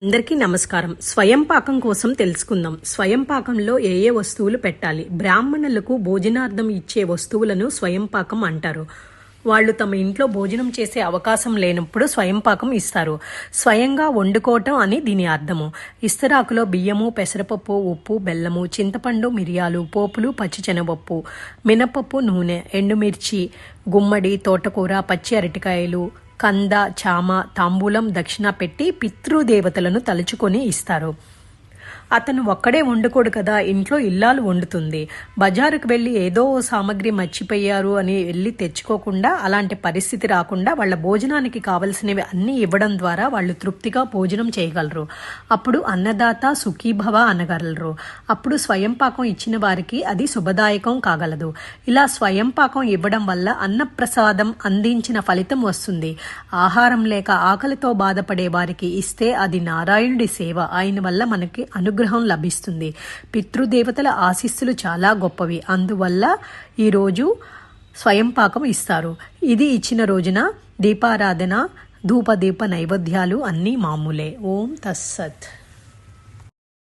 అందరికీ నమస్కారం. స్వయం పాకం కోసం తెలుసుకుందాం. స్వయం పాకంలో ఏ ఏ వస్తువులు పెట్టాలి? బ్రాహ్మణులకు భోజనార్థం ఇచ్చే వస్తువులను స్వయం పాకం అంటారు. వాళ్ళు తమ ఇంట్లో భోజనం చేసే అవకాశం లేనప్పుడు స్వయం పాకం ఇస్తారు. స్వయంగా వండుకోవటం అని దీని అర్థము. ఇస్తరాకులో బియ్యము, పెసరపప్పు, ఉప్పు, బెల్లము, చింతపండు, మిరియాలు, పోపులు, పచ్చిశనగపప్పు, మినపప్పు, నూనె, ఎండుమిర్చి, గుమ్మడి, తోటకూర, పచ్చి అరటికాయలు, కంద, చామ, తాంబూలం, దక్షిణ పెట్టి పితృదేవతలను తలుచుకొని ఇస్తారు. అతను ఒక్కడే వండుకోడు కదా, ఇంట్లో ఇల్లాలు వండుతుంది. బజారుకు వెళ్ళి ఏదో సామాగ్రి మర్చిపోయారు అని వెళ్ళి తెచ్చుకోకుండా, అలాంటి పరిస్థితి రాకుండా వాళ్ళ భోజనానికి కావలసినవి అన్నీ ఇవ్వడం ద్వారా వాళ్ళు తృప్తిగా భోజనం చేయగలరు. అప్పుడు అన్నదాత సుఖీభవ అనగలరు. అప్పుడు స్వయం పాకం ఇచ్చిన వారికి అది శుభదాయకం కాగలదు. ఇలా స్వయం పాకం ఇవ్వడం వల్ల అన్నప్రసాదం అందించిన ఫలితం వస్తుంది. ఆహారం లేక ఆకలితో బాధపడే వారికి ఇస్తే అది నారాయణుడి సేవ. ఆయన వల్ల మనకి అనుగ్రహం లభిస్తుంది. పితృదేవతల ఆశీస్సులు చాలా గొప్పవి. అందువల్ల ఈరోజు స్వయం పాకం ఇస్తారు. ఇది ఇచ్చిన రోజున దీపారాధన, ధూపదీప నైవేద్యాలు అన్నీ మామూలే. ఓం తస్సత్.